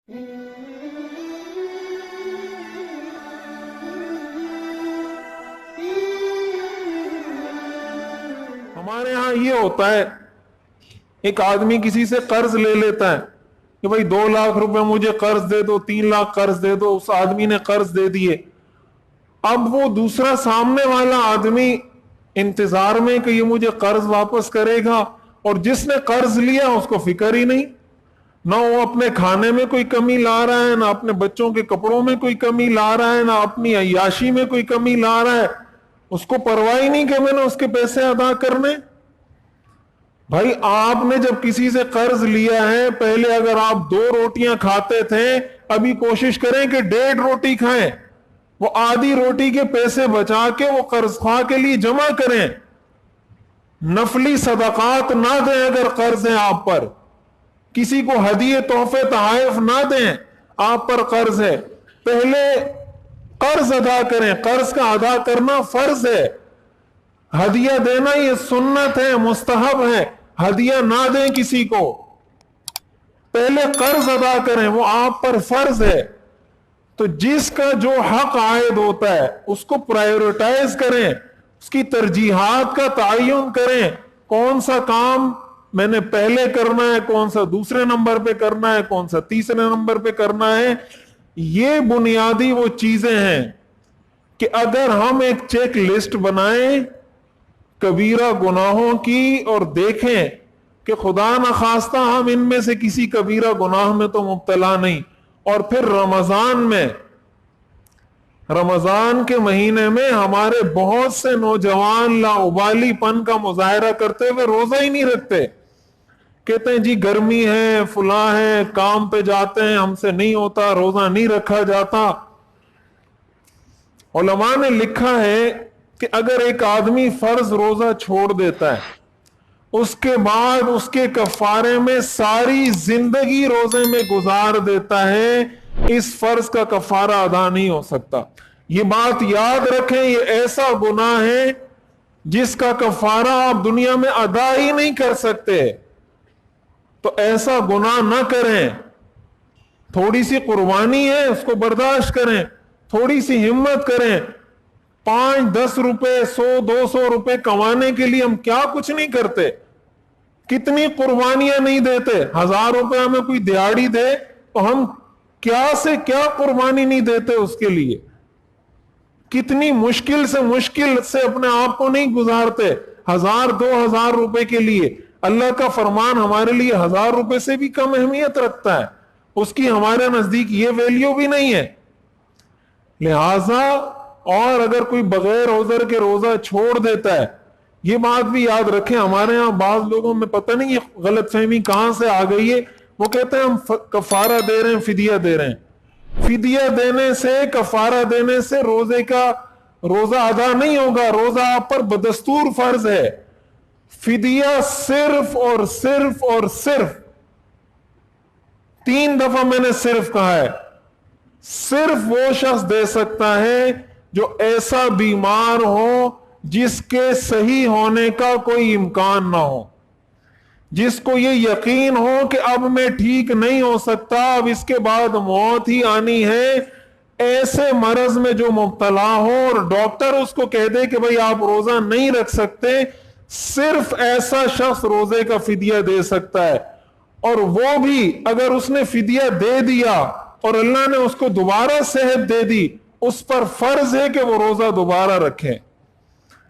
ہمارے ہاں یہ ہوتا ہے، ایک آدمی کسی سے قرض لے لیتا ہے کہ بھائی 2 لاکھ روپے مجھے قرض دے دو، 3 لاکھ قرض دے دو، اس آدمی نے قرض دے دیے۔ اب وہ دوسرا سامنے والا آدمی انتظار میں کہ یہ مجھے قرض واپس کرے گا، اور جس نے قرض لیا اس کو فکر ہی نہیں، نہ وہ اپنے کھانے میں کوئی کمی لا رہا ہے، نہ اپنے بچوں کے کپڑوں میں کوئی کمی لا رہا ہے، نہ اپنی عیاشی میں کوئی کمی لا رہا ہے، اس کو پرواہ ہی نہیں کہ میں نے اس کے پیسے ادا کرنے۔ بھائی آپ نے جب کسی سے قرض لیا ہے، پہلے اگر آپ 2 روٹیاں کھاتے تھے، ابھی کوشش کریں کہ 1.5 روٹی کھائیں، وہ آدھی روٹی کے پیسے بچا کے وہ قرض خواہ کے لیے جمع کریں، نفلی صدقات نہ دیں اگر قرض ہے آپ پر، کسی کو ہدیے تحفے تحائف نہ دیں، آپ پر قرض ہے، پہلے قرض ادا کریں، قرض کا ادا کرنا فرض ہے، ہدیہ دینا یہ سنت ہے، مستحب ہے، ہدیہ نہ دیں کسی کو، پہلے قرض ادا کریں، وہ آپ پر فرض ہے۔ تو جس کا جو حق عائد ہوتا ہے اس کو پرائیورٹائز کریں، اس کی ترجیحات کا تعین کریں، کون سا کام میں نے پہلے کرنا ہے، کون سا دوسرے نمبر پہ کرنا ہے، کون سا تیسرے نمبر پہ کرنا ہے۔ یہ بنیادی وہ چیزیں ہیں کہ اگر ہم ایک چیک لسٹ بنائیں کبیرہ گناہوں کی اور دیکھیں کہ خدا نخواستہ ہم ان میں سے کسی کبیرہ گناہ میں تو مبتلا نہیں، اور پھر رمضان کے مہینے میں ہمارے بہت سے نوجوان لاابالی پن کا مظاہرہ کرتے ہوئے روزہ ہی نہیں رکھتے، کہتے ہیں جی گرمی ہے، فلاں ہے، کام پہ جاتے ہیں، ہم سے نہیں ہوتا، روزہ نہیں رکھا جاتا۔ علماء نے لکھا ہے کہ اگر ایک آدمی فرض روزہ چھوڑ دیتا ہے، اس کے بعد اس کے کفارے میں ساری زندگی روزے میں گزار دیتا ہے، اس فرض کا کفارہ ادا نہیں ہو سکتا۔ یہ بات یاد رکھیں، یہ ایسا گناہ ہے جس کا کفارہ آپ دنیا میں ادا ہی نہیں کر سکتے، تو ایسا گناہ نہ کریں۔ تھوڑی سی قربانی ہے اس کو برداشت کریں، تھوڑی سی ہمت کریں، 5-10 روپے 100-200 روپے کمانے کے لیے ہم کیا کچھ نہیں کرتے، کتنی قربانیاں نہیں دیتے۔ 1000 روپے ہمیں کوئی دیہاڑی دے تو ہم کیا سے کیا قربانی نہیں دیتے اس کے لیے، کتنی مشکل سے اپنے آپ کو نہیں گزارتے 1000-2000 روپے کے لیے۔ اللہ کا فرمان ہمارے لیے 1000 روپے سے بھی کم اہمیت رکھتا ہے، اس کی ہمارے نزدیک یہ ویلیو بھی نہیں ہے۔ لہذا اور اگر کوئی بغیر عذر کے روزہ چھوڑ دیتا ہے، یہ بات بھی یاد رکھیں، ہمارے ہاں بعض لوگوں میں پتہ نہیں یہ غلط فہمی کہاں سے آ گئی ہے، وہ کہتے ہیں ہم کفارہ دے رہے ہیں، فدیہ دے رہے ہیں۔ فدیہ دینے سے، کفارہ دینے سے روزہ ادا نہیں ہوگا، روزہ آپ پر بدستور فرض ہے۔ فدیہ صرف اور صرف اور صرف 3 دفعہ میں نے صرف کہا ہے، صرف وہ شخص دے سکتا ہے جو ایسا بیمار ہو جس کے صحیح ہونے کا کوئی امکان نہ ہو، جس کو یہ یقین ہو کہ اب میں ٹھیک نہیں ہو سکتا، اب اس کے بعد موت ہی آنی ہے، ایسے مرض میں جو مبتلا ہو اور ڈاکٹر اس کو کہہ دے کہ بھئی آپ روزہ نہیں رکھ سکتے، صرف ایسا شخص روزے کا فدیہ دے سکتا ہے۔ اور وہ بھی اگر اس نے فدیہ دے دیا اور اللہ نے اس کو دوبارہ صحت دے دی، اس پر فرض ہے کہ وہ روزہ دوبارہ رکھے۔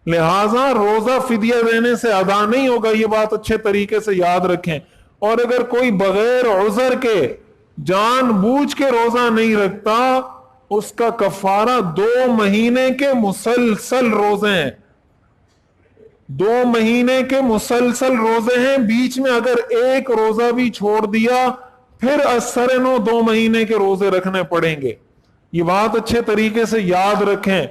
لہٰذا روزہ فدیہ دینے سے ادا نہیں ہوگا، یہ بات اچھے طریقے سے یاد رکھیں۔ اور اگر کوئی بغیر عذر کے جان بوجھ کے روزہ نہیں رکھتا، اس کا کفارہ 2 مہینے کے مسلسل روزے ہیں، 2 مہینے کے مسلسل روزے ہیں، بیچ میں اگر ایک روزہ بھی چھوڑ دیا پھر اثر نو 2 مہینے کے روزے رکھنے پڑیں گے۔ یہ بات اچھے طریقے سے یاد رکھیں،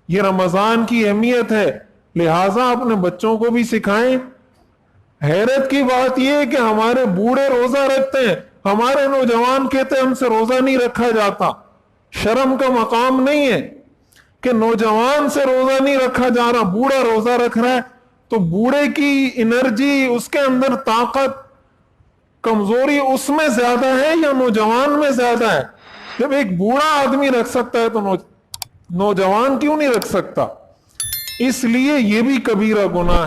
یہ رمضان کی اہمیت ہے، لہٰذا اپنے بچوں کو بھی سکھائیں۔ حیرت کی بات یہ ہے کہ ہمارے بوڑھے روزہ رکھتے ہیں، ہمارے نوجوان کہتے ہیں ہم سے روزہ نہیں رکھا جاتا۔ شرم کا مقام نہیں ہے کہ نوجوان سے روزہ نہیں رکھا جا رہا، بوڑھا روزہ رکھ رہا ہے، تو بوڑھے کی انرجی، اس کے اندر طاقت کمزوری اس میں زیادہ ہے یا نوجوان میں زیادہ ہے؟ جب ایک بوڑھا آدمی رکھ سکتا ہے تو نوجوان کیوں نہیں رکھ سکتا؟ اس لیے یہ بھی کبیرہ گناہ ہے.